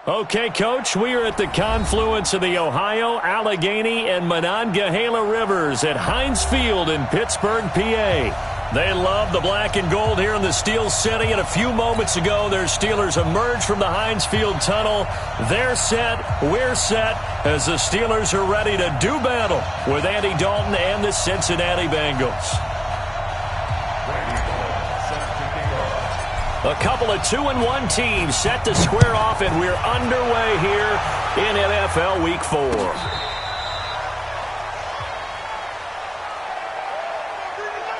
Okay, Coach, we are at the confluence of the Ohio, Allegheny, and Monongahela Rivers at Heinz Field in Pittsburgh, PA. They love the black and gold here in the Steel City, and a few moments ago, their Steelers emerged from the Heinz Field tunnel. They're set, we're set, as the Steelers are ready to do battle with Andy Dalton and the Cincinnati Bengals. A couple of 2-1 teams set to square off, and we're underway here in NFL Week 4.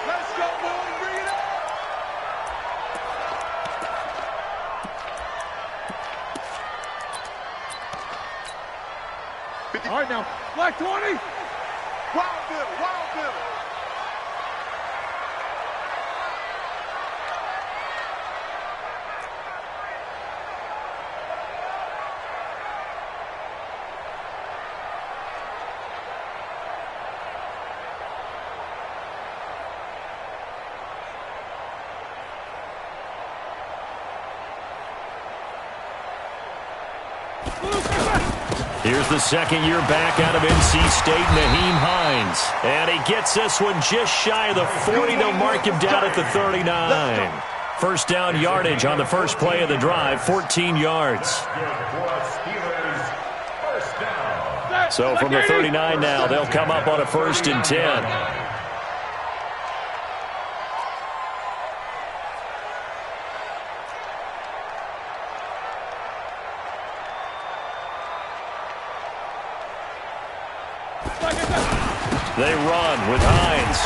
Let's go, boys. Bring it up. All right, now, black 20. Wild Bill, Wild Bill. Here's the second year back out of NC State, Nyheim Hines. And he gets this one just shy of the 40. They'll mark him down at the 39. First down yardage on the first play of the drive, 14 yards. So from the 39 now, they'll come up on a 1st and 10. They run with Hines.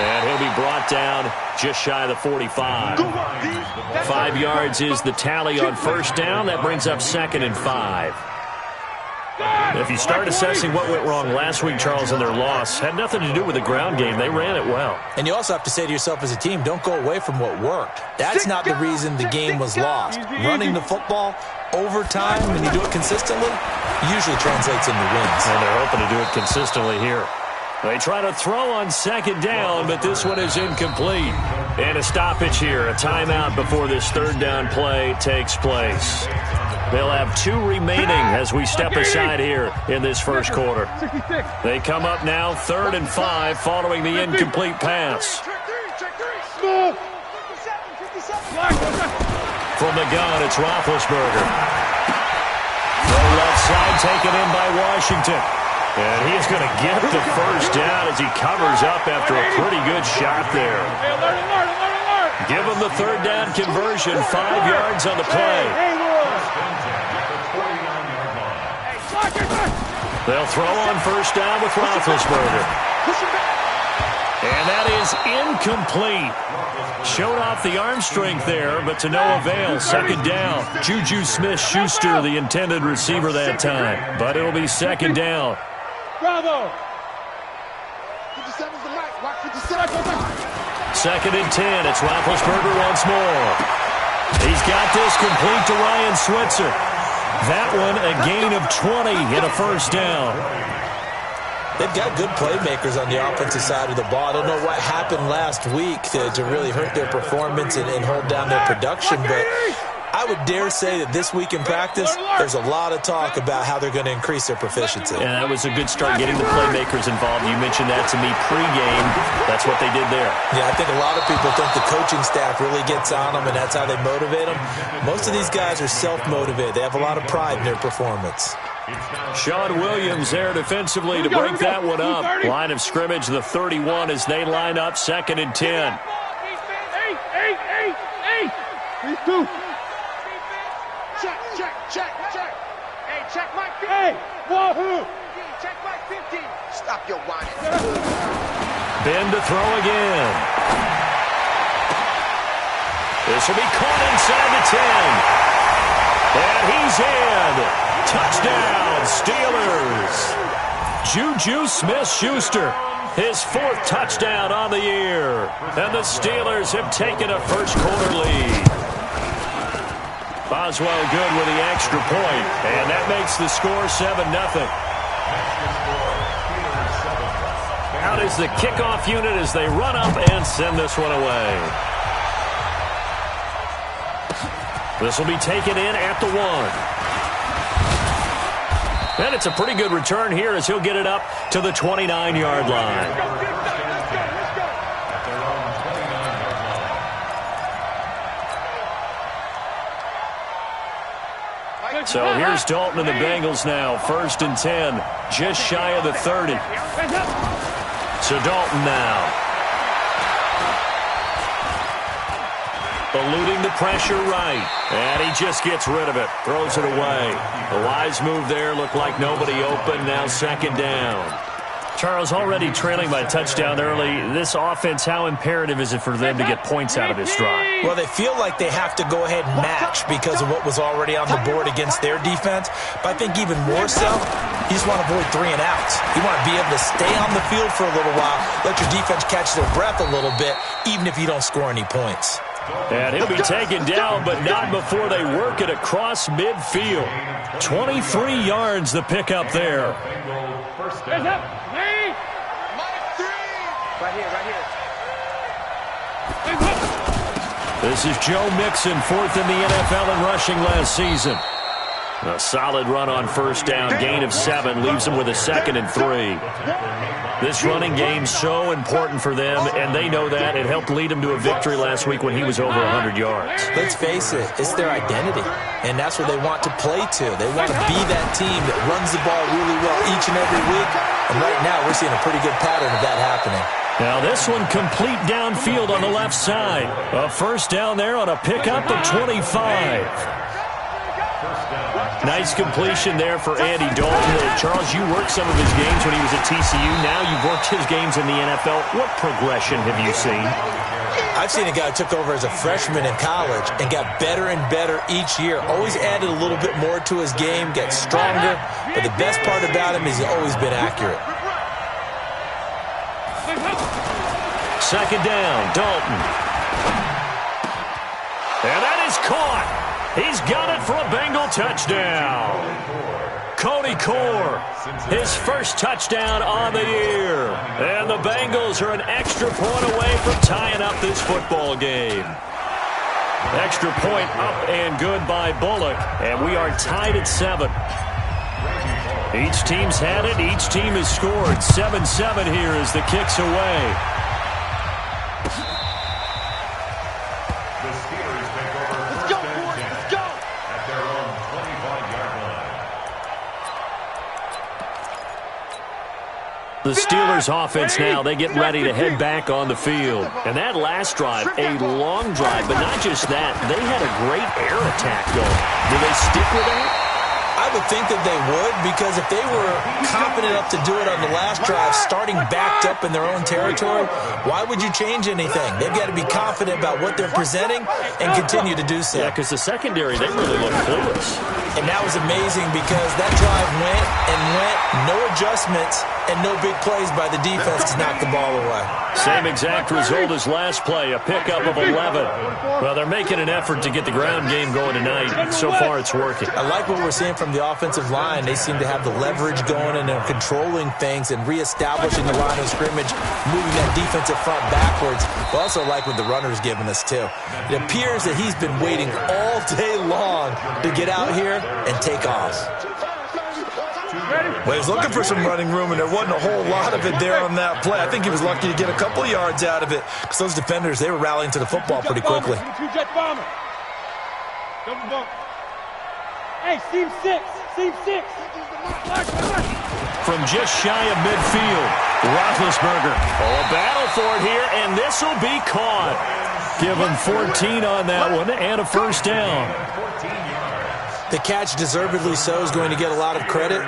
And he'll be brought down just shy of the 45. 5 yards is the tally on first down. That brings up 2nd and 5. If you start assessing what went wrong last week, Charles, in their loss, had nothing to do with the ground game. They ran it well. And you also have to say to yourself as a team, don't go away from what worked. That's not the reason the game was lost. Running the football, overtime, when you do it consistently, usually translates into wins. And they're hoping to do it consistently here. They try to throw on 2nd down, but this one is incomplete. And a stoppage here, a timeout before this 3rd down play takes place. They'll have 2 remaining as we step aside here in this first quarter. They come up now 3rd and 5 following the incomplete pass. From the gun, it's Roethlisberger. The left side taken in by Washington. And he's going to get the first down as he covers up after a pretty good shot there. Give him the 3rd down conversion, 5 yards on the play. They'll throw on first down with Roethlisberger. And that is incomplete. Showed off the arm strength there, but to no avail. 2nd down. Juju Smith-Schuster, the intended receiver that time. But it'll be 2nd down. Bravo! 57's the mic. Watch 57. 2nd and 10. It's Roethlisberger once more. He's got this complete to Ryan Switzer. That one a gain of 20 and a first down. They've got good playmakers on the offensive side of the ball. I don't know what happened last week to really hurt their performance and hold down their production, but I would dare say that this week in practice, there's a lot of talk about how they're going to increase their proficiency. Yeah, that was a good start getting the playmakers involved. You mentioned that to me pregame. That's what they did there. Yeah, I think a lot of people think the coaching staff really gets on them, and that's how they motivate them. Most of these guys are self-motivated. They have a lot of pride in their performance. Sean Williams there defensively to break that one up. Line of scrimmage, the 31 as they line up 2nd and 10. These two. Check. Hey, check Mike 50. Hey, wahoo. Check Mike 50. Stop your whining. Ben to throw again. This will be caught inside the 10. And he's in. Touchdown, Steelers. Juju Smith-Schuster, his 4th touchdown on the year. And the Steelers have taken a first-quarter lead. Boswell good with the extra point, and that makes the score 7-0. Out is the kickoff unit as they run up and send this one away. This will be taken in at the 1. And it's a pretty good return here as he'll get it up to the 29-yard line. So here's Dalton and the Bengals now. 1st and 10, just shy of the 30. So Dalton now. Eluding the pressure right. And he just gets rid of it. Throws it away. The wise move there. Looked like nobody open. Now 2nd down. Charles, already trailing by a touchdown early. This offense, how imperative is it for them to get points out of this drive? Well, they feel like they have to go ahead and match because of what was already on the board against their defense. But I think even more so, you just want to avoid 3 and outs. You want to be able to stay on the field for a little while, let your defense catch their breath a little bit, even if you don't score any points. And he'll be taken down, but not before they work it across midfield. 23 yards the pickup there. Right here. This is Joe Mixon, 4th in the NFL in rushing last season. A solid run on 1st down, gain of 7, leaves him with a 2nd and 3. This running game's so important for them, and they know that. It helped lead him to a victory last week when he was over 100 yards. Let's face it, it's their identity, and that's what they want to play to. They want to be that team that runs the ball really well each and every week, and right now we're seeing a pretty good pattern of that happening. Now this one complete downfield on the left side. A 1st down there on a pickup of 25. Nice completion there for Andy Dalton. Charles, you worked some of his games when he was at TCU. Now you've worked his games in the NFL. What progression have you seen? I've seen a guy who took over as a freshman in college and got better and better each year. Always added a little bit more to his game, gets stronger. But the best part about him is he's always been accurate. 2nd down, Dalton. And that is caught. He's got it for a Bengal touchdown. Cody Core, his 1st touchdown on the year. And the Bengals are an extra point away from tying up this football game. Extra point up and good by Bullock. And we are tied at 7. Each team's had it. Each team has scored. 7-7 here as the kick's away. The Steelers offense now, they get ready to head back on the field. And that last drive, a long drive, but not just that. They had a great air attack going. Do they stick with that? I would think that they would, because if they were confident enough to do it on the last drive, starting backed up in their own territory, why would you change anything? They've got to be confident about what they're presenting and continue to do so. Yeah, because the secondary, they really look clueless. And that was amazing because that drive went, no adjustments, and no big plays by the defense to knock the ball away. Same exact result as last play, a pickup of 11. Well, they're making an effort to get the ground game going tonight. So far, it's working. I like what we're seeing from the offensive line. They seem to have the leverage going, and they're controlling things and reestablishing the line of scrimmage, moving that defensive front backwards. I also like what the runner's giving us, too. It appears that he's been waiting all day long to get out here and take off. Well, he was looking for some running room, and there wasn't a whole lot of it there on that play. I think he was lucky to get a couple of yards out of it because those defenders, they were rallying to the football pretty quickly. Hey, seam 6. From just shy of midfield, Roethlisberger. Oh, a battle for it here, and this will be caught. Give him 14 on that one and a 1st down. The catch, deservedly so, is going to get a lot of credit,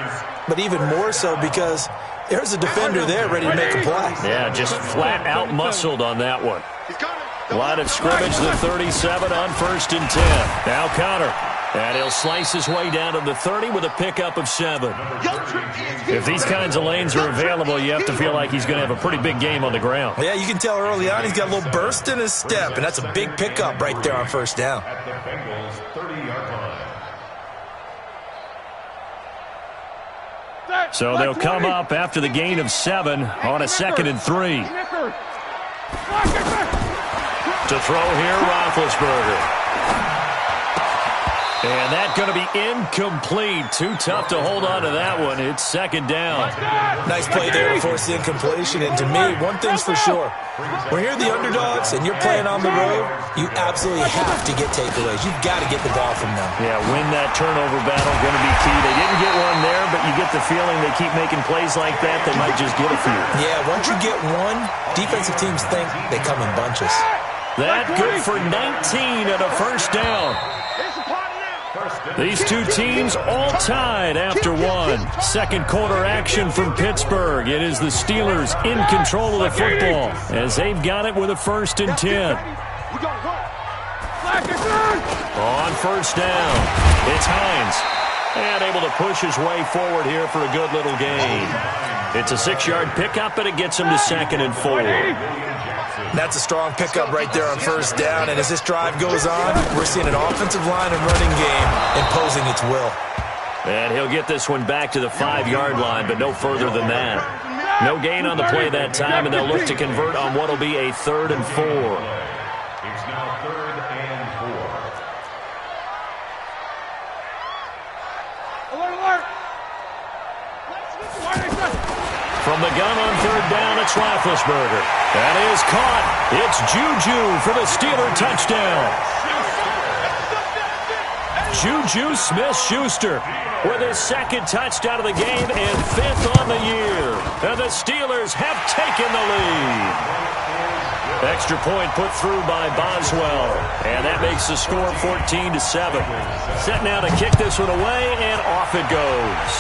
but even more so because there's a defender there ready to make a play. Yeah, just flat out muscled on that one. Line of scrimmage, the 37 on 1st and 10. Now Connor. And he'll slice his way down to the 30 with a pickup of 7. If these kinds of lanes are available, you have to feel like he's going to have a pretty big game on the ground. Yeah, you can tell early on he's got a little burst in his step, and that's a big pickup right there on 1st down. So they'll come up after the gain of 7 on a 2nd and 3. To throw here, Roethlisberger. And that's going to be incomplete. Too tough to hold on to that one. It's second down. Nice play there to force the incompletion. And to me, one thing's for sure. When you're the underdogs and you're playing on the road, you absolutely have to get takeaways. You've got to get the ball from them. Yeah, win that turnover battle, going to be key. They didn't get one there, but you get the feeling they keep making plays like that, they might just get a few. Yeah, once you get one, defensive teams think they come in bunches. That good for 19 and a first down. These two teams all tied after one. Second quarter action from Pittsburgh. It is the Steelers in control of the football as they've got it with a 1st and 10. On first down, it's Hines. And able to push his way forward here for a good little gain. It's a 6-yard pickup, and it gets him to 2nd and 4. That's a strong pickup right there on first down. And as this drive goes on, we're seeing an offensive line and running game imposing its will. And he'll get this one back to the 5-yard line, but no further than that. No gain on the play that time, and they'll look to convert on what will be a 3rd and 4. It's now 3rd and 4. From the gun on 3rd down, it's Roethlisberger. That is caught. It's Juju for the Steeler touchdown. Juju Smith-Schuster with his 2nd touchdown of the game and 5th on the year. And the Steelers have taken the lead. Extra point put through by Boswell. And that makes the score 14-7. Set now to kick this one away, and off it goes.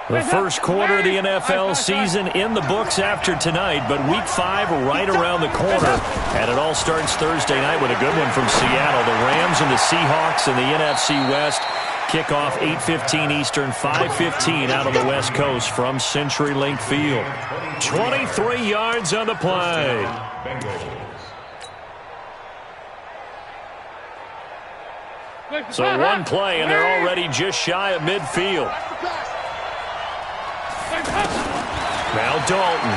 The first quarter of the NFL season in the books after tonight, but Week 5 right around the corner. And it all starts Thursday night with a good one from Seattle. The Rams and the Seahawks in the NFC West. Kickoff 8:15 Eastern, 5:15 out on the West Coast from CenturyLink Field. 23 yards on the play. So one play, and they're already just shy of midfield. Now Dalton.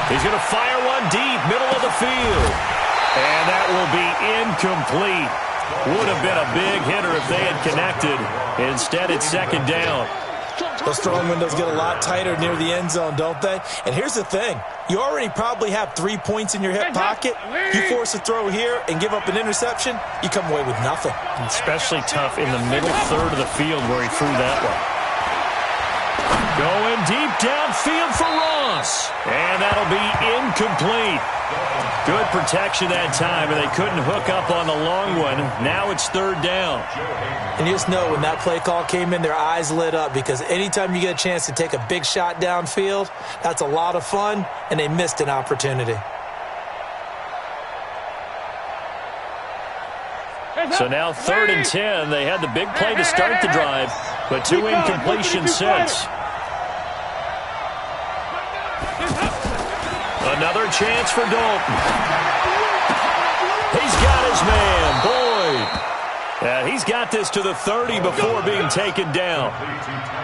He's going to fire one deep, middle of the field. And that will be incomplete. Would have been a big hitter if they had connected. Instead, it's 2nd down. Those throwing windows get a lot tighter near the end zone, don't they? And here's the thing. You already probably have 3 points in your hip pocket. You force a throw here and give up an interception, you come away with nothing. Especially tough in the middle third of the field where he threw that one. Going deep downfield for Ross. And that'll be incomplete. Good protection that time, and they couldn't hook up on the long one. Now it's 3rd down. And you just know when that play call came in, their eyes lit up, because anytime you get a chance to take a big shot downfield, that's a lot of fun, and they missed an opportunity. So now 3rd and 10. They had the big play to start the drive, but 2 incompletions since. Another chance for Dalton. He's got his man, Boyd. And he's got this to the 30 before being taken down.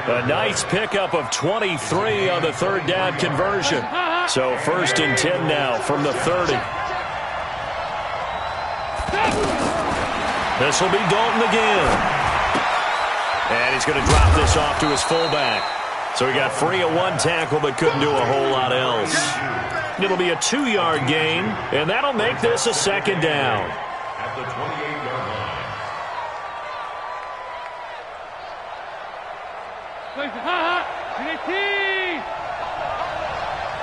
A nice pickup of 23 on the 3rd down conversion. So 1st and 10 now from the 30. This will be Dalton again. And he's going to drop this off to his fullback. So he got free of one tackle but couldn't do a whole lot else. It'll be a 2-yard gain, and that'll make this a 2nd down. At the 28-yard line.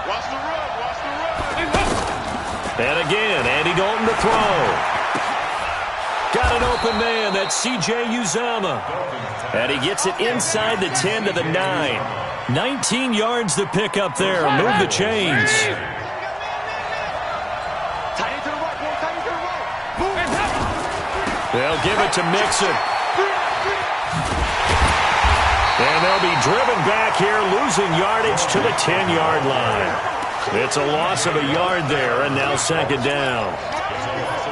Watch the run, watch the run. And again, Andy Dalton to throw. Got an open man, that's C.J. Uzomah. And he gets it inside the 10 to the 9. 19 yards to pick up there. Move the chains. They'll give it to Mixon. And they'll be driven back here, losing yardage to the 10-yard line. It's a loss of a yard there, and now second down.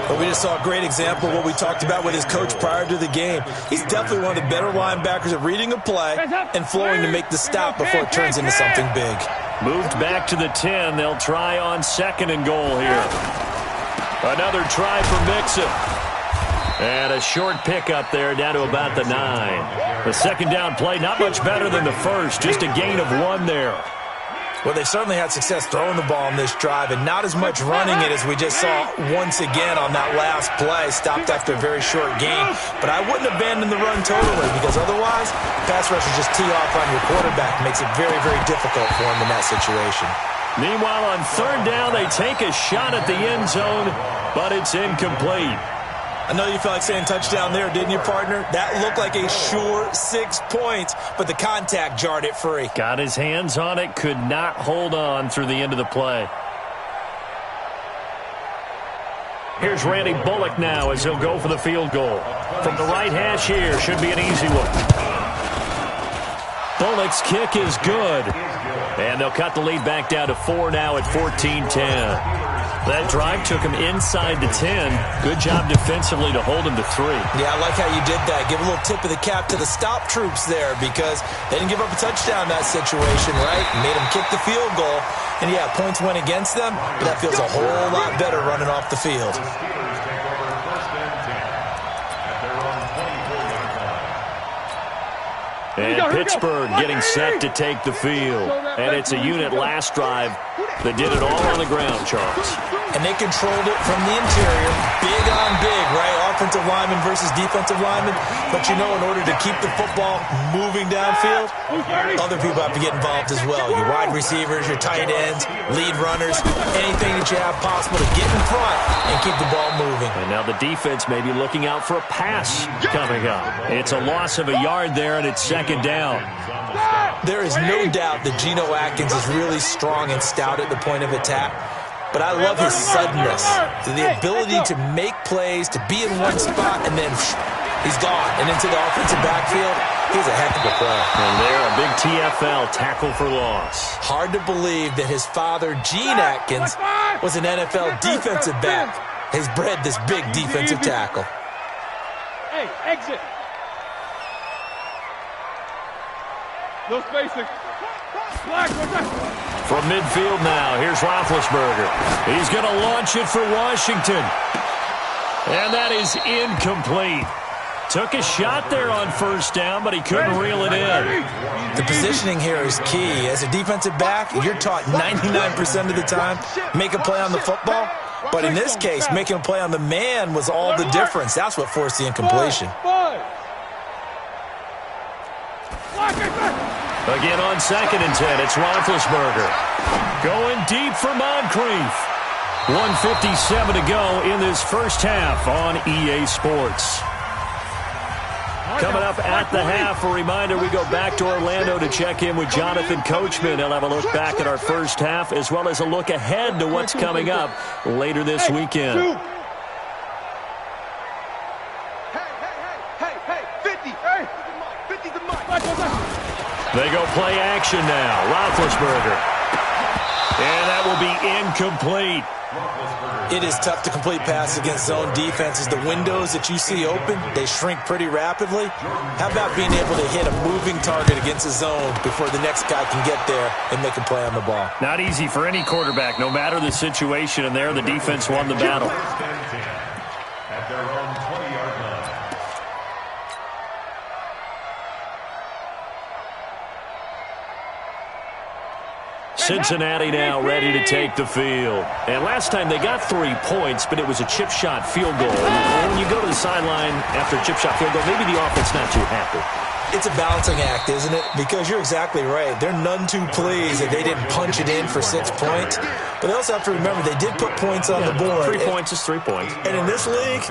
But we just saw a great example of what we talked about with his coach prior to the game. He's definitely one of the better linebackers at reading a play and flowing to make the stop before it turns into something big. Moved back to the 10. They'll try on second and goal here. Another try for Mixon. And a short pickup there down to about the 9. The second down play, not much better than the first. Just a gain of 1 there. Well, they certainly had success throwing the ball on this drive and not as much running it as we just saw once again on that last play. Stopped after a very short gain. But I wouldn't abandon the run totally because otherwise, pass rushers just tee off on your quarterback. Makes it very, very difficult for him in that situation. Meanwhile, on third down, they take a shot at the end zone, but it's incomplete. I know you felt like saying touchdown there, didn't you, partner? That looked like a sure 6 points, but the contact jarred it free. Got his hands on it, could not hold on through the end of the play. Here's Randy Bullock now as he'll go for the field goal. From the right hash here, should be an easy one. Bullock's kick is good. And they'll cut the lead back down to 4 now at 14-10. That drive took him inside the 10. Good job defensively to hold him to 3. Yeah, I like how you did that. Give a little tip of the cap to the stop troops there because they didn't give up a touchdown in that situation, right? Made them kick the field goal. And, yeah, points went against them, but that feels a whole lot better running off the field. And Pittsburgh getting set to take the field. And it's a unit last drive that did it all on the ground, Charles. And they controlled it from the interior. Big on big, right? Offensive lineman versus defensive lineman. But, you know, in order to keep the football moving downfield, other people have to get involved as well. Your wide receivers, your tight ends, lead runners, anything that you have possible to get in front and keep the ball moving. And now the defense may be looking out for a pass coming up. It's a loss of a yard there, and it's second down. There is no doubt that Geno Atkins is really strong and stout at the point of attack. But I love his suddenness, the ability to make plays, to be in one spot, and then he's gone. And into the offensive backfield, he's a heck of a player. And there, a big TFL, tackle for loss. Hard to believe that his father, Gene Atkins, was an NFL defensive back. Has bred this big defensive tackle. Hey, exit. No spacing. From midfield now, here's Roethlisberger. He's going to launch it for Washington. And that is incomplete. Took a shot there on first down, but he couldn't reel it in. The positioning here is key. As a defensive back, you're taught 99% of the time, make a play on the football. But in this case, making a play on the man was all the difference. That's what forced the incompletion. Again on second and 10, it's Roethlisberger. Going deep for Moncrief. 1:57 to go in this first half on EA Sports. Coming up at the half, a reminder, we go back to Orlando to check in with Jonathan Coachman. He'll have a look back at our first half as well as a look ahead to what's coming up later this weekend. They go play action now. Roethlisberger. And that will be incomplete. It is tough to complete passes against zone defenses. The windows that you see open, they shrink pretty rapidly. How about being able to hit a moving target against a zone before the next guy can get there and make a play on the ball? Not easy for any quarterback, no matter the situation, and there the defense won the battle. At their own 20-yard line. Cincinnati now ready to take the field. And last time they got 3 points, but it was a chip shot field goal. And when you go to the sideline after a chip shot field goal, maybe the offense not too happy. It's a balancing act, isn't it? Because you're exactly right. They're none too pleased that they didn't punch it in for 6 points. But they also have to remember they did put points on the board. 3 points is 3 points. And in this league,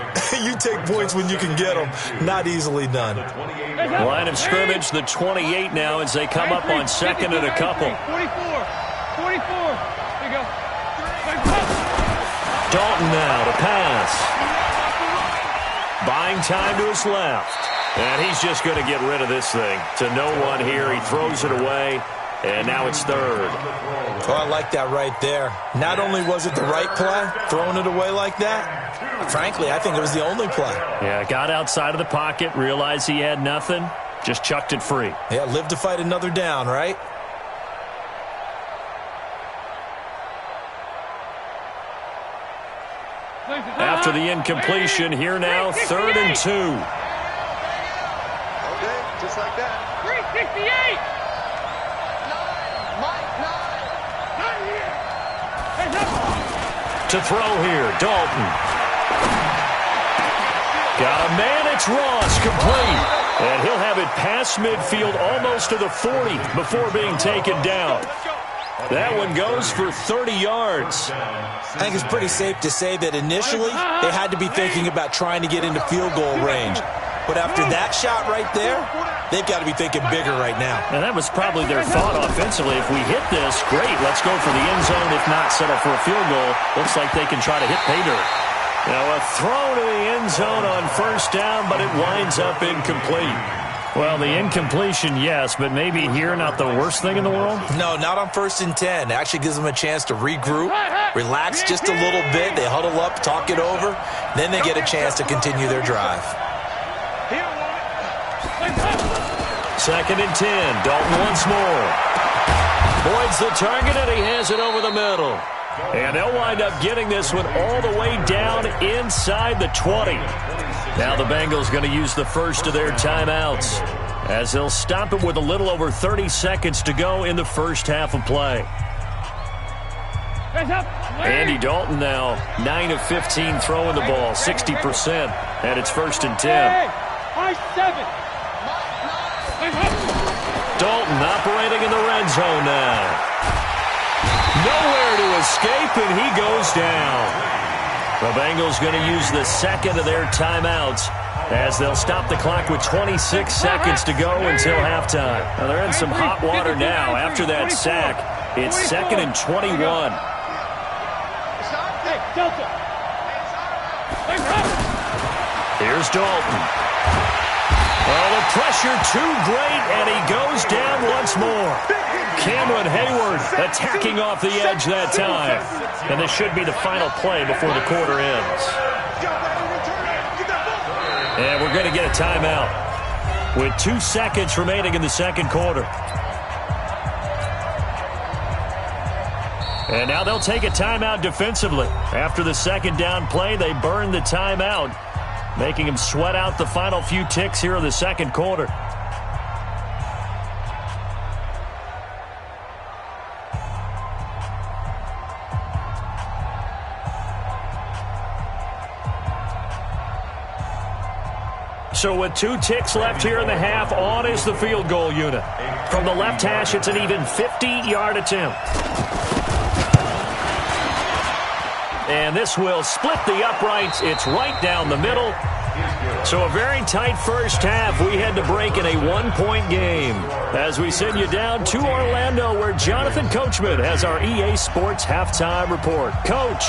you take points when you can get them. Not easily done. Line of scrimmage, the 28 now as they come up on second and a couple. 44. Here you go. Dalton now to pass. Buying time to his left. And he's just going to get rid of this thing. To no one here. He throws it away. And now it's third. Oh, I like that right there. Not only was it the right play, throwing it away like that, frankly, I think it was the only play. Yeah, got outside of the pocket, realized he had nothing, just chucked it free. Yeah, live to fight another down, right? After the incompletion, here now, 3rd and 2. Okay, just like that. 368. To throw here, Dalton. Got a man, it's Ross, complete. And he'll have it past midfield almost to the 40 before being taken down. That one goes for 30 yards. I think it's pretty safe to say that initially they had to be thinking about trying to get into field goal range. But after that shot right there, they've got to be thinking bigger right now. And that was probably their thought offensively. If we hit this, great, let's go for the end zone. If not, settle for a field goal. Looks like they can try to hit pay dirt. Now a throw to the end zone on 1st down, but it winds up incomplete. Well, the incompletion, yes, but maybe here not the worst thing in the world? No, not on 1st and 10. It actually gives them a chance to regroup, relax just a little bit. They huddle up, talk it over. Then they get a chance to continue their drive. 2nd and 10. Dalton once more. Boyd's the target, and he has it over the middle. And they'll wind up getting this one all the way down inside the 20. Now the Bengals going to use the first of their timeouts as they'll stop it with a little over 30 seconds to go in the first half of play. Andy Dalton now 9 of 15 throwing the ball, 60%, and it's 1st and 10. Dalton operating in the red zone now. Nowhere to escape, and he goes down. The Bengals going to use the second of their timeouts as they'll stop the clock with 26 seconds to go until halftime. Now they're in some hot water now after that sack. It's 2nd and 21. Here's Dalton. Well, the pressure too great, and he goes down once more. Cameron Hayward attacking off the edge that time. And this should be the final play before the quarter ends. And we're going to get a timeout with 2 seconds remaining in the second quarter. And now they'll take a timeout defensively. After the 2nd down play, they burn the timeout, making them sweat out the final few ticks here in the second quarter. So with 2 ticks left here in the half, on is the field goal unit. From the left hash, it's an even 50-yard attempt. And this will split the uprights. It's right down the middle. So a very tight first half. We had to break in a 1-point game as we send you down to Orlando, where Jonathan Coachman has our EA Sports halftime report. Coach,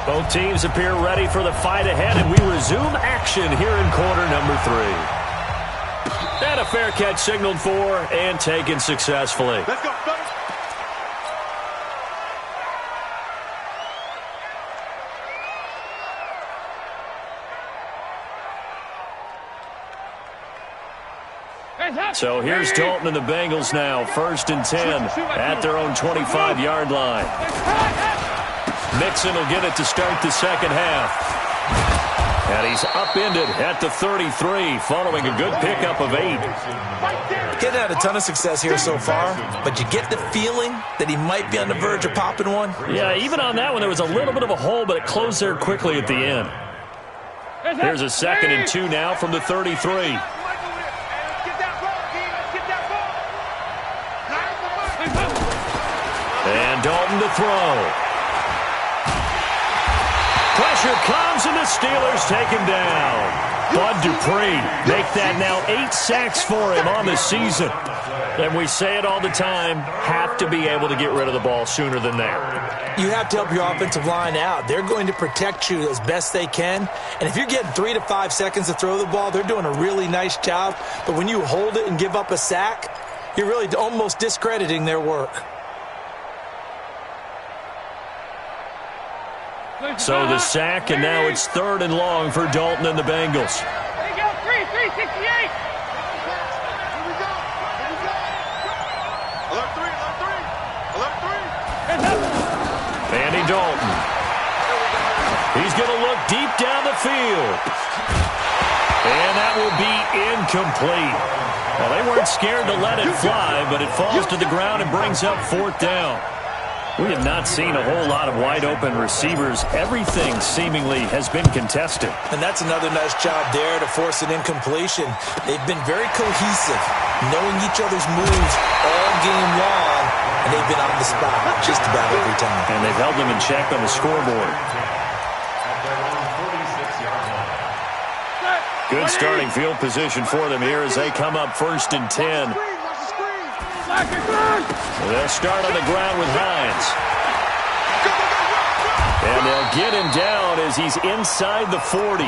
both teams appear ready for the fight ahead, and we resume action here in quarter number 3. And a fair catch signaled for and taken successfully. Let's go. So here's Dalton and the Bengals now, 1st and 10 at their own 25-yard line. Mixon will get it to start the second half. And he's upended at the 33 following a good pickup of 8. Getting had a ton of success here so far, but you get the feeling that he might be on the verge of popping one. Yeah, even on that one, there was a little bit of a hole, but it closed there quickly at the end. Here's a 2nd and 2 now from the 33. And Dalton to throw. Pressure comes, and the Steelers take him down. Bud Dupree make that now 8 sacks for him on the season. And we say it all the time, have to be able to get rid of the ball sooner than that. You have to help your offensive line out. They're going to protect you as best they can. And if you're getting 3 to 5 seconds to throw the ball, they're doing a really nice job. But when you hold it and give up a sack, you're really almost discrediting their work. So the sack, and now it's 3rd and long for Dalton and the Bengals. There you go, 368. Andy Dalton. He's going to look deep down the field. And that will be incomplete. Well, they weren't scared to let it fly, but it falls to the ground and brings up 4th down. We have not seen a whole lot of wide-open receivers. Everything seemingly has been contested. And that's another nice job there to force an incompletion. They've been very cohesive, knowing each other's moves all game long, and they've been on the spot just about every time. And they've held them in check on the scoreboard. Good starting field position for them here as they come up 1st and 10. They'll start on the ground with Hines. And they'll get him down as he's inside the 40.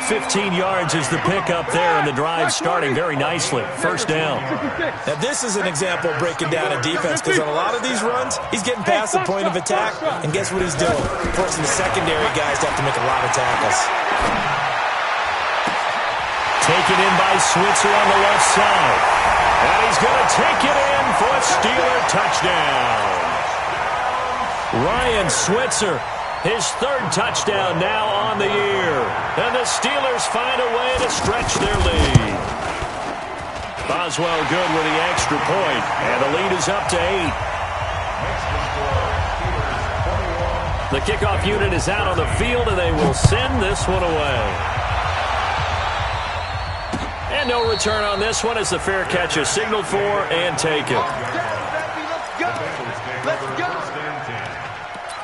15 yards is the pickup there, and the drive starting very nicely. 1st down. Now, this is an example of breaking down a defense, because on a lot of these runs, he's getting past the point of attack, and guess what he's doing? Forcing the secondary guys to have to make a lot of tackles. Taken in by Switzer on the left side. And he's going to take it in for a Steeler touchdown. Ryan Switzer, his 3rd touchdown now on the year. And the Steelers find a way to stretch their lead. Boswell good with the extra point, and the lead is up to 8. The kickoff unit is out on the field, and they will send this one away. And no return on this one as the fair catch is signaled for and taken. Let's go. Let's go.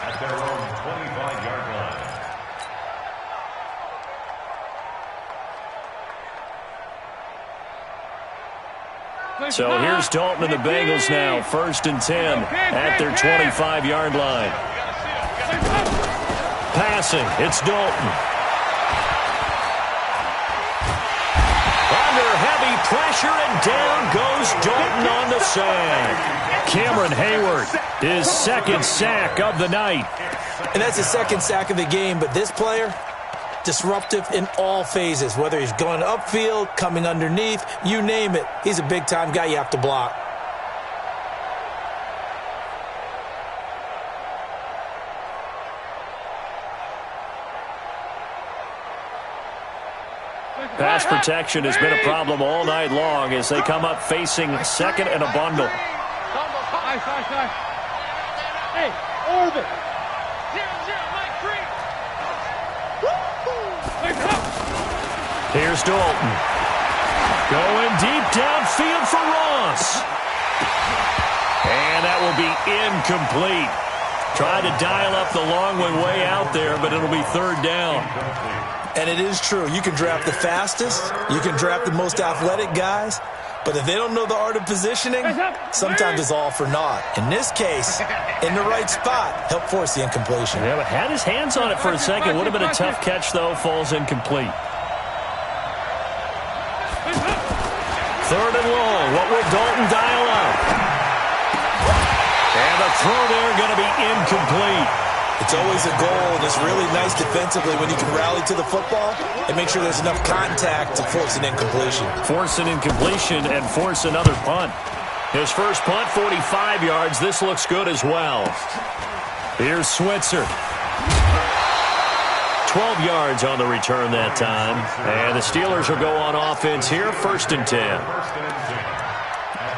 At their own 25-yard line. So here's Dalton and the Bengals now, 1st and 10 at their 25-yard line. Passing, it's Dalton. Under heavy pressure, and down goes Dalton on the sack. Cameron Hayward, his 2nd sack of the night. And that's the 2nd sack of the game, but this player, disruptive in all phases, whether he's going upfield, coming underneath, you name it. He's a big-time guy you have to block. Pass protection has been a problem all night long as they come up facing 2nd and a bundle. Hey, orbit. 0-0, Mike Green. Here's Dalton. Going deep downfield for Ross. And that will be incomplete. Tried to dial up the long one way out there, but it'll be 3rd down. And it is true. You can draft the fastest. You can draft the most athletic guys. But if they don't know the art of positioning, sometimes it's all for naught. In this case, in the right spot, help force the incompletion. Yeah, but had his hands on it for a second. Would have been a tough catch, though. Falls incomplete. 3rd and long. What will Dalton dial up? And the throw there going to be incomplete. It's always a goal, and it's really nice defensively when you can rally to the football and make sure there's enough contact to force an incompletion. Force an incompletion and force another punt. His first punt, 45 yards. This looks good as well. Here's Switzer. 12 yards on the return that time. And the Steelers will go on offense here, 1st and 10. At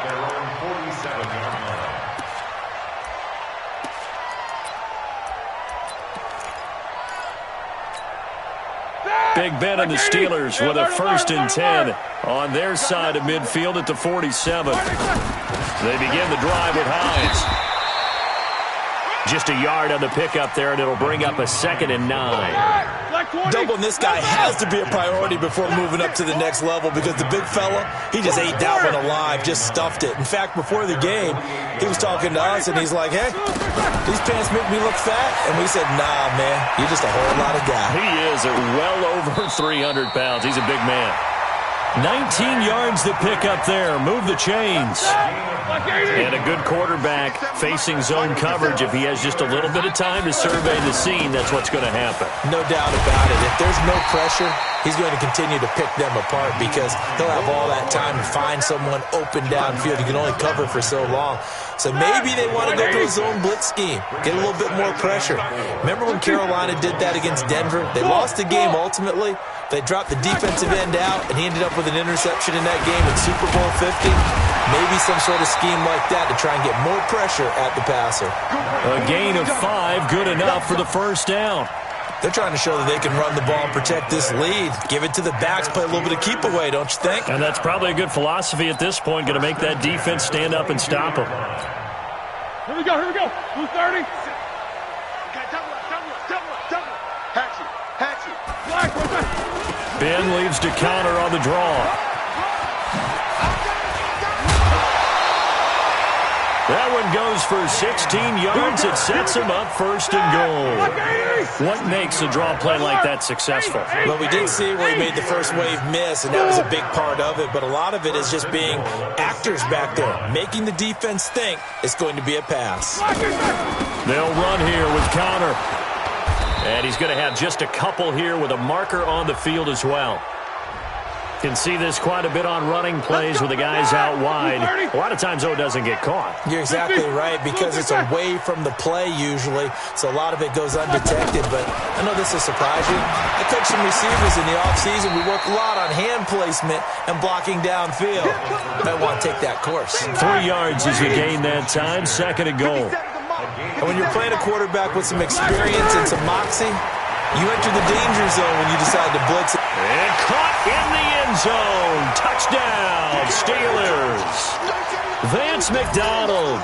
their own 47-yard line. Big Ben and the Steelers with a 1st and 10 on their side of midfield at the 47. They begin the drive with Hines. Just a yard on the pickup there, and it'll bring up a 2nd and 9. Doubling this guy has to be a priority before moving up to the next level, because the big fella, he just ate that one alive, just stuffed it. In fact, before the game, he was talking to us, and he's like, hey, these pants make me look fat. And we said, nah, man, you're just a whole lot of guy. He is at well over 300 pounds. He's a big man. 19 yards to pick up there. Move the chains. And a good quarterback facing zone coverage. If he has just a little bit of time to survey the scene, that's what's going to happen. No doubt about it. If there's no pressure, he's going to continue to pick them apart because he'll have all that time to find someone open downfield. He can only cover for so long. So maybe they want to go to a zone blitz scheme, get a little bit more pressure. Remember when Carolina did that against Denver? They lost the game ultimately. They dropped the defensive end out, and he ended up with an interception in that game in Super Bowl 50. Maybe some sort of scheme like that to try and get more pressure at the passer. A gain of 5, good enough for the first down. They're trying to show that they can run the ball and protect this lead. Give it to the backs, play a little bit of keep away, don't you think? And that's probably a good philosophy at this point, going to make that defense stand up and stop them. Here we go, 230. Okay, double up. Hatchet. Ben leaves to counter on the draw. That one goes for 16 yards. It sets him up first and goal. What makes a draw play like that successful? Well, we did see where he made the first wave miss, and that was a big part of it. But a lot of it is just being actors back there, making the defense think it's going to be a pass. They'll run here with counter. And he's going to have just a couple here with a marker on the field as well. Can see this quite a bit on running plays with the guys out wide. A lot of times, though, it doesn't get caught. You're exactly right, because it's away from the play usually, so a lot of it goes undetected. But I know this will surprise you. I coach some receivers in the offseason. We work a lot on hand placement and blocking downfield. Might want to take that course. 3 yards is the gain that time, second and goal. And when you're playing a quarterback with some experience and some moxie, you enter the danger zone when you decide to blitz it. And caught in the end zone. Touchdown, Steelers. Vance McDonald,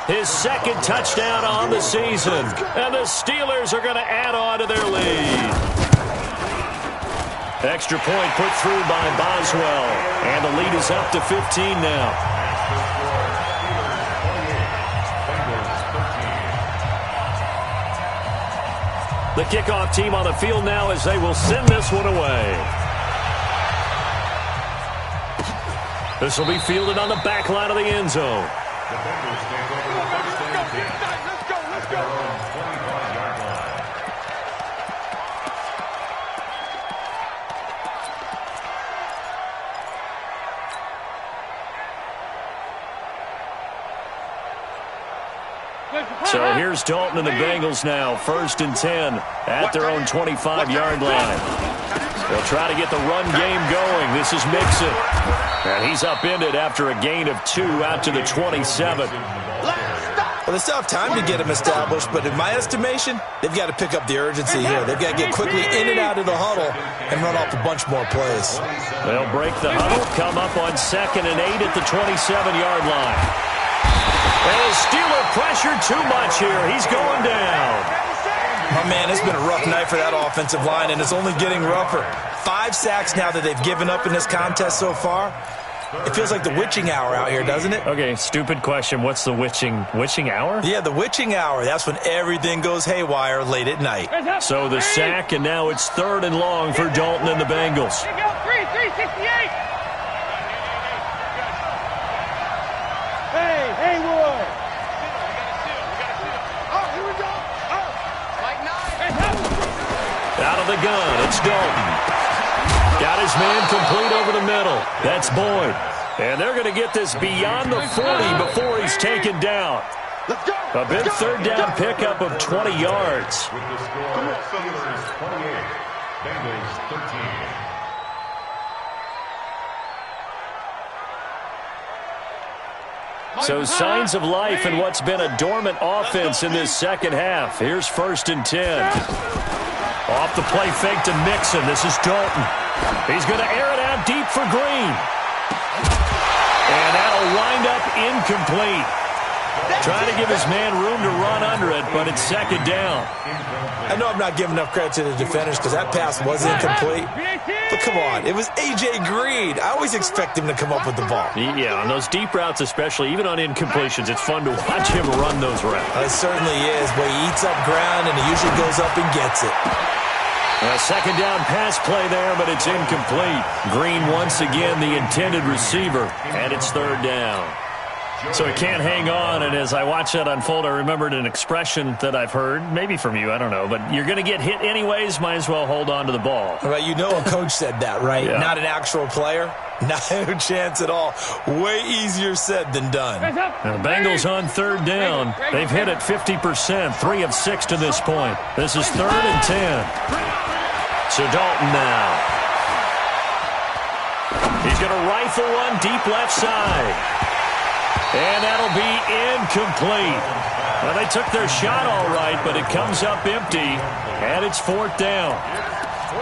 his second touchdown on the season. And the Steelers are going to add on to their lead. Extra point put through by Boswell. And the lead is up to 15 now. The kickoff team on the field now as they will send this one away. This will be fielded on the back line of the end zone. The Bengals take over first and 10 at their own 25-yard line. So here's Dalton and the Bengals now, first and 10 at their own 25-yard line. They'll try to get the run game going. This is Mixon. And he's upended after a gain of 2 out to the 27. Well, they still have time to get him established, but in my estimation, they've got to pick up the urgency here. They've got to get quickly in and out of the huddle and run off a bunch more plays. They'll break the huddle, come up on 2nd and 8 at the 27-yard line. And the Steeler pressure too much here. He's going down. Oh, man, it's been a rough night for that offensive line, and it's only getting rougher. 5 sacks now that they've given up in this contest so far. It feels like the witching hour out here, doesn't it? Okay, stupid question. What's the witching hour? Yeah, the witching hour. That's when everything goes haywire late at night. So the sack, and now it's 3rd and long for Dalton and the Bengals. 368. Hey, Roy. Oh, here we go. Oh, like 9. Out of the gun, it's Dalton. Got his man complete over the middle. That's Boyd. And they're going to get this beyond the 40 before he's taken down. Let's go. A big 3rd down pickup of 20 yards. With the score, Steelers 28, Bengals 13. So signs of life in what's been a dormant offense in this second half. Here's 1st and 10. Off the play fake to Mixon. This is Dalton. He's going to air it out deep for Green. And that'll wind up incomplete. Trying to give his man room to run under it, but it's 2nd down. I know I'm not giving enough credit to the defenders because that pass was incomplete. But come on, it was A.J. Green. I always expect him to come up with the ball. Yeah, on those deep routes especially, even on incompletions, it's fun to watch him run those routes. It certainly is, but he eats up ground and he usually goes up and gets it. A second down pass play there, but it's incomplete. Green once again the intended receiver, and it's third down. So he can't hang on, and as I watch that unfold, I remembered an expression that I've heard, maybe from you, I don't know, but you're going to get hit anyways, might as well hold on to the ball. Well, you know a coach said that, right? Yeah. Not an actual player. No chance at all. Way easier said than done. Now, the Bengals on third down. They've hit it 50%, 3 of 6 to this point. This is 3rd and 10. So Dalton now. He's going to rifle one deep left side. And that'll be incomplete. Well, they took their shot all right, but it comes up empty, and it's 4th down.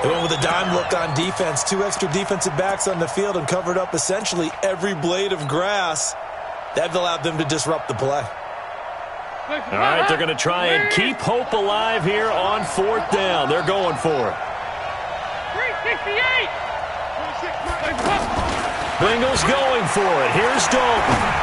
They went with a dime look on defense. 2 extra defensive backs on the field and covered up essentially every blade of grass. That allowed them to disrupt the play. All right, they're going to try and keep hope alive here on 4th down. They're going for it. 368. Bengals going for it. Here's Dalton.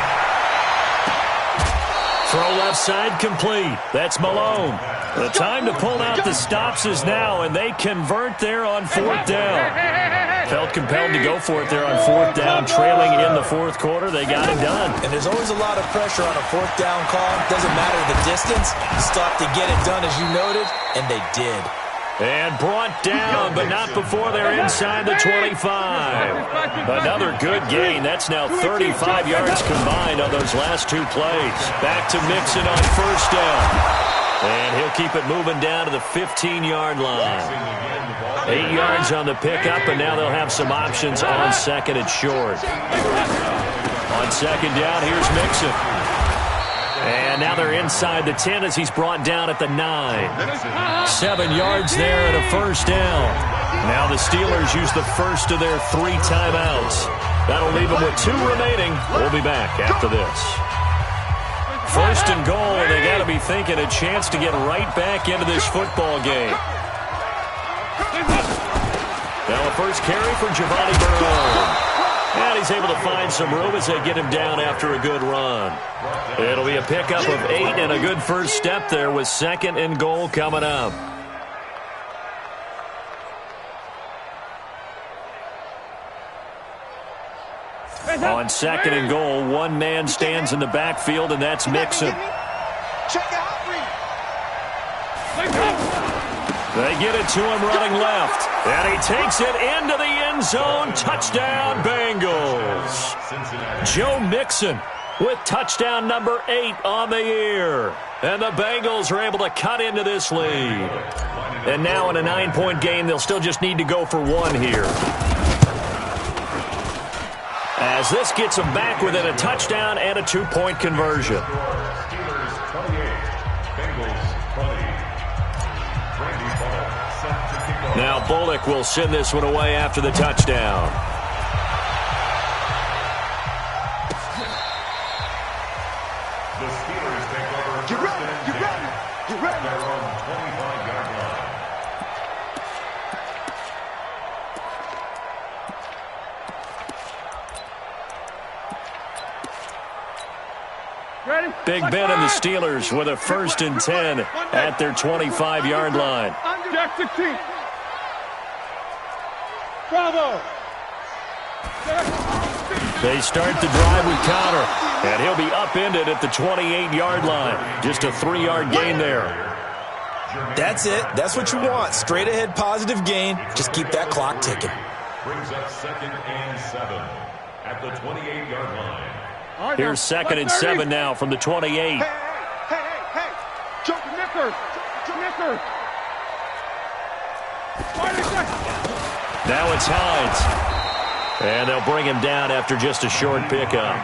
Throw left side complete. That's Malone. The time to pull out the stops is now, and they convert there on 4th down. Felt compelled to go for it there on 4th down, trailing in the 4th quarter. They got it done. And there's always a lot of pressure on a 4th down call. Doesn't matter the distance. You still have to get it done, as you noted, and they did. And brought down, but not before they're inside the 25. Another good gain. That's now 35 yards combined on those last 2 plays. Back to Mixon on 1st down. And he'll keep it moving down to the 15-yard line. 8 yards on the pickup, and now they'll have some options on 2nd and short. On 2nd down, here's Mixon. And now they're inside the 10 as he's brought down at the 9. 7 yards there and a 1st down. Now the Steelers use the first of their 3 timeouts. That'll leave them with 2 remaining. We'll be back after this. 1st and goal, and they got to be thinking a chance to get right back into this football game. Now the first carry for Giovanni Bernard. And he's able to find some room as they get him down after a good run. It'll be a pickup of 8 and a good first step there with 2nd and goal coming up. On 2nd and goal, one man stands in the backfield, and that's Mixon. They get it to him running left. And he takes it into the end zone. Touchdown, Bengals. Joe Mixon with touchdown number 8 on the year. And the Bengals are able to cut into this lead. And now in a 9-point game, they'll still just need to go for 1 here. As this gets them back within a touchdown and a 2-point conversion. Now Bullock will send this one away after the touchdown. The Steelers take over. Get ready. They're on 25-yard line. Ready? Big Ben and the Steelers with a 1st and 10 at their 25-yard line. Jack 16. Bravo. They start the drive with Connor, and he'll be upended at the 28-yard line. Just a 3-yard gain there. That's it. That's what you want. Straight ahead positive gain. Just keep that clock ticking. Brings up 2nd and 7 at the 28-yard line. Here's 2nd and 7 now from the 28. Hey. Jump Nickers. Now it's Hines. And they'll bring him down after just a short pickup.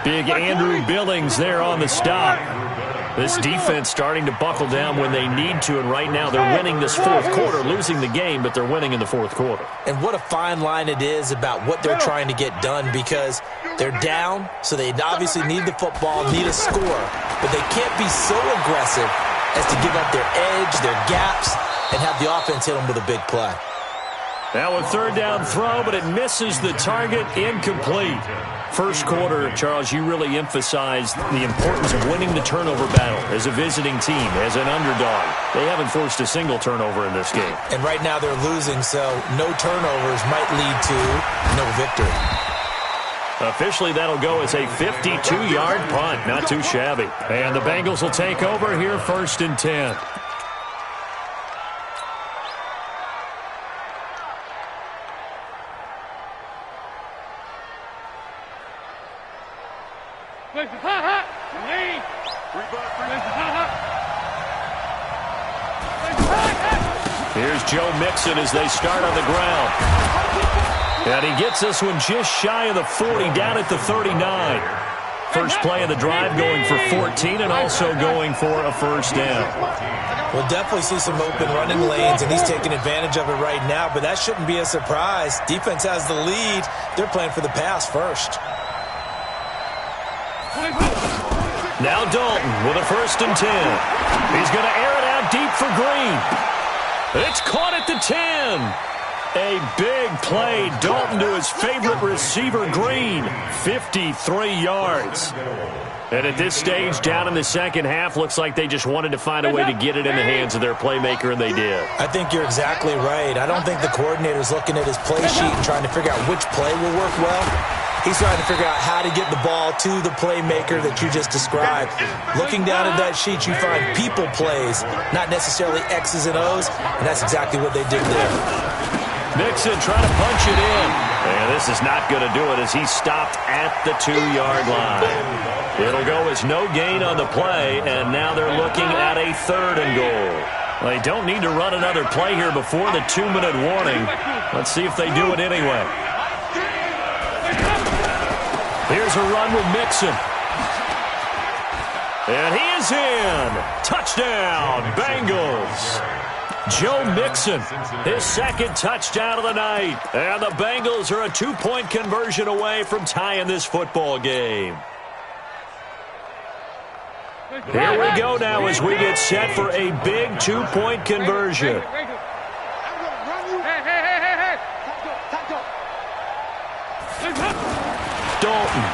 Big Andrew Billings there on the stop. This defense starting to buckle down when they need to, and right now they're winning this 4th quarter, losing the game, but they're winning in the 4th quarter. And what a fine line it is about what they're trying to get done, because they're down, so they obviously need the football, need a score, but they can't be so aggressive as to give up their edge, their gaps, and have the offense hit them with a big play. Now a third down throw, but it misses the target, incomplete. First quarter, Charles, you really emphasized the importance of winning the turnover battle as a visiting team, as an underdog. They haven't forced a single turnover in this game. And right now they're losing, so no turnovers might lead to no victory. Officially, that'll go as a 52-yard punt. Not too shabby. And the Bengals will take over here, 1st and 10. Here's Joe Mixon as they start on the ground. And he gets this one just shy of the 40, down at the 39. First play of the drive going for 14 and also going for a first down. We'll definitely see some open running lanes, and he's taking advantage of it right now, but that shouldn't be a surprise. Defense has the lead. They're playing for the pass first. Now Dalton with a 1st and 10. He's going to air it out deep for Green. It's caught at the 10. A big play. Dalton to his favorite receiver, Green. 53 yards. And at this stage, down in the second half, looks like they just wanted to find a way to get it in the hands of their playmaker, and they did. I think you're exactly right. I don't think the coordinator's looking at his play sheet and trying to figure out which play will work well. He's trying to figure out how to get the ball to the playmaker that you just described. Looking down at that sheet, you find people plays, not necessarily X's and O's, and that's exactly what they did there. Mixon trying to punch it in. And this is not going to do it as he stopped at the 2-yard line. It'll go as no gain on the play, and now they're looking at a 3rd and goal. They don't need to run another play here before the 2-minute warning. Let's see if they do it anyway. Here's a run with Mixon. And he is in. Touchdown, Bengals. Joe Mixon, his 2nd touchdown of the night. And the Bengals are a 2-point conversion away from tying this football game. Here we go now as we get set for a big 2-point conversion. Dalton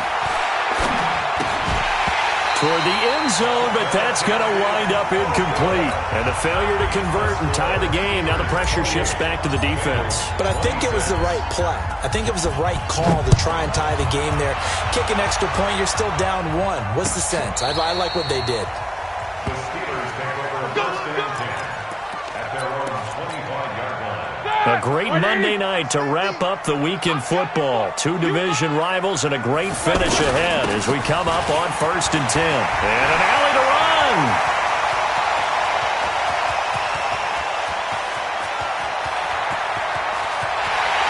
toward the end zone, but that's going to wind up incomplete. And the failure to convert and tie the game. Now the pressure shifts back to the defense. But I think it was the right play. I think it was the right call to try and tie the game there. Kick an extra point, you're still down 1. What's the sense? I like what they did. The Steelers take over 1st and 10 at their own 25-yard line. A great Monday night to wrap up the week in football. 2 division rivals and a great finish ahead as we come up on 1st and 10. And an alley to run.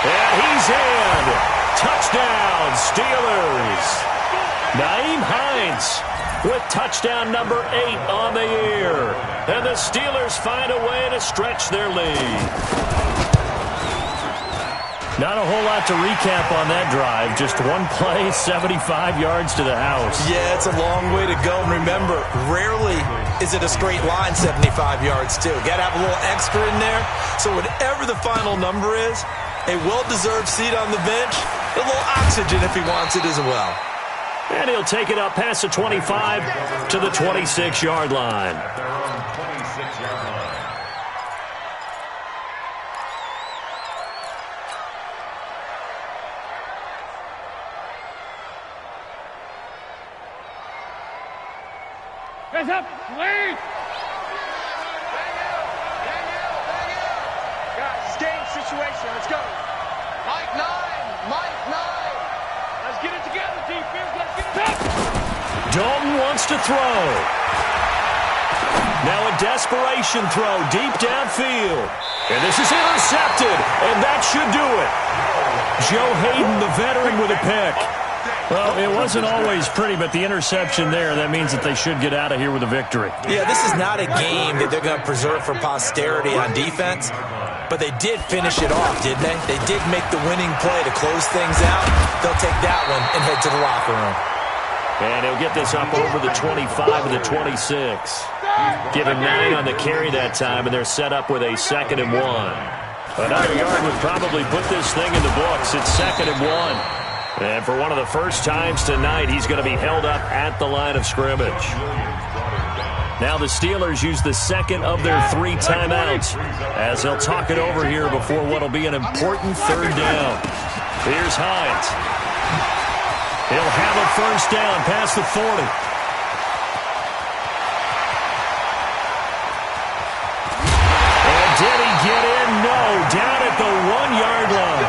And he's in. Touchdown, Steelers. Nyheim Hines with touchdown number 8 on the year. And the Steelers find a way to stretch their lead. Not a whole lot to recap on that drive. Just one play, 75 yards to the house. Yeah, it's a long way to go. And remember, rarely is it a straight line 75 yards, too. Got to have a little extra in there. So whatever the final number is, a well-deserved seat on the bench, a little oxygen if he wants it as well. And he'll take it up past the 25 to the 26-yard line. At their own 26-yard line. Hands up, please! Guys, game situation, let's go. Mike 9! Let's get it together, defense, let's get it up! Dalton wants to throw. Now a desperation throw deep downfield. And this is intercepted, and that should do it. Joe Hayden, the veteran, with a pick. Well, it wasn't always pretty, but the interception there, that means that they should get out of here with a victory. Yeah, this is not a game that they're going to preserve for posterity on defense, but they did finish it off, didn't they? They did make the winning play to close things out. They'll take that one and head to the locker room. And he'll get this up over the 25 and the 26. Give him 9 on the carry that time, and they're set up with a 2nd and 1. Another yard would probably put this thing in the books. It's 2nd and 1. And for one of the first times tonight, he's going to be held up at the line of scrimmage. Now the Steelers use the second of their 3 timeouts as they'll talk it over here before what will be an important 3rd down. Here's Hines. He'll have a first down past the 40. And did he get in? No, down at the 1-yard line.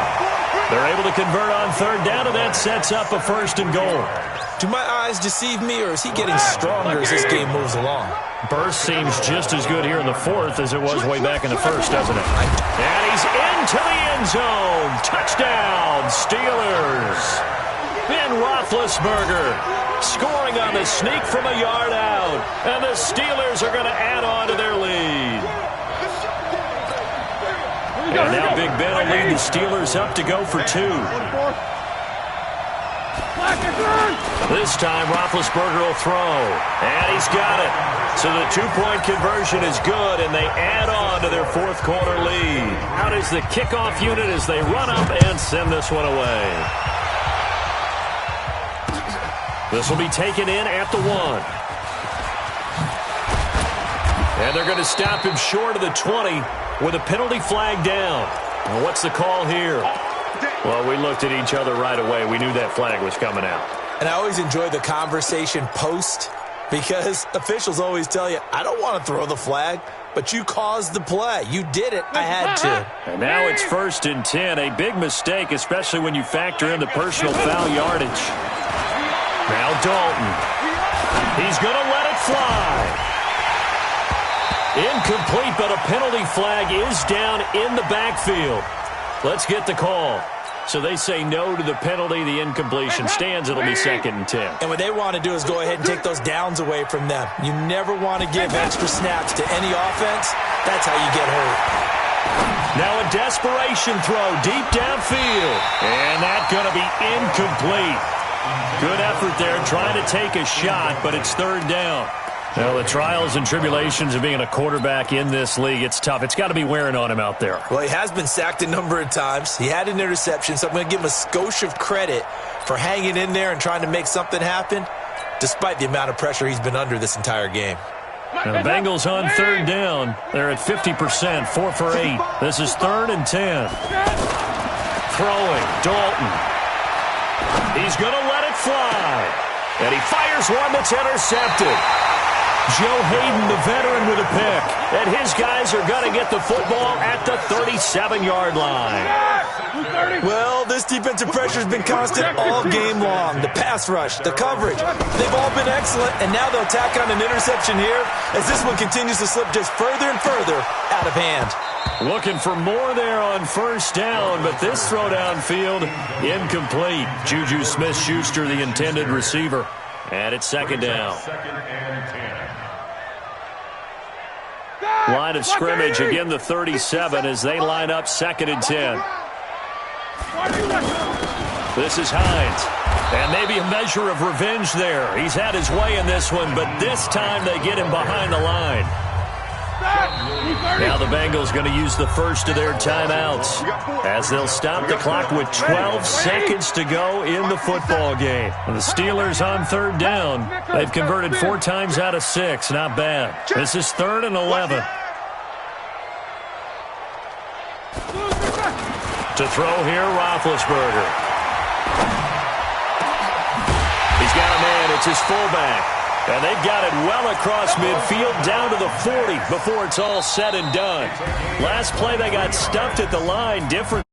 They're able to convert on 3rd down, and that sets up a 1st and goal. Do my eyes deceive me, or is he getting stronger as this game moves along? Burst seems just as good here in the 4th as it was way back in the 1st, doesn't it? And he's into the end zone. Touchdown, Steelers. Ben Roethlisberger scoring on the sneak from a yard out. And the Steelers are going to add on to their lead. And now Big Ben will lead the Steelers up to go for 2. This time, Roethlisberger will throw. And he's got it. So the 2-point conversion is good, and they add on to their 4th quarter lead. Out is the kickoff unit as they run up and send this one away. This will be taken in at the 1. And they're going to stop him short of the 20 with a penalty flag down. And what's the call here? Well, we looked at each other right away. We knew that flag was coming out. And I always enjoy the conversation post because officials always tell you, I don't want to throw the flag, but you caused the play. You did it. I had to. And now it's 1st and 10. A big mistake, especially when you factor in the personal foul yardage. Now Dalton. He's going to let it fly. Incomplete, but a penalty flag is down in the backfield. Let's get the call. So they say no to the penalty. The incompletion stands. It'll be 2nd and 10. And what they want to do is go ahead and take those downs away from them. You never want to give extra snaps to any offense. That's how you get hurt. Now a desperation throw deep downfield. And that's going to be incomplete. Good effort there trying to take a shot, but it's 3rd down. Now, the trials and tribulations of being a quarterback in this league, it's tough. It's got to be wearing on him out there. Well, he has been sacked a number of times. He had an interception, so I'm going to give him a skosh of credit for hanging in there and trying to make something happen, despite the amount of pressure he's been under this entire game. Now, the Bengals on 3rd down. They're at 50%, 4 for 8. This is 3rd and 10. Throwing, Dalton. He's going to let it fly. And he fires one that's intercepted. Joe Hayden, the veteran, with a pick. And his guys are going to get the football at the 37-yard line. Well, this defensive pressure has been constant all game long. The pass rush, the coverage, they've all been excellent. And now they'll tack on an interception here as this one continues to slip just further and further out of hand. Looking for more there on 1st down, but this throw downfield, incomplete. Juju Smith-Schuster, the intended receiver. And it's 2nd down. Line of scrimmage, again the 37 as they line up 2nd and 10. This is Hines. And maybe a measure of revenge there. He's had his way in this one, but this time they get him behind the line. Now the Bengals going to use the first of their timeouts as they'll stop the clock with 12 seconds to go in the football game. And the Steelers on 3rd down. They've converted 4 times out of 6. Not bad. This is 3rd and 11. To throw here, Roethlisberger. He's got a man. It's his fullback. And they've got it well across midfield down to the 40 before it's all said and done. Last play, they got stuffed at the line. Different.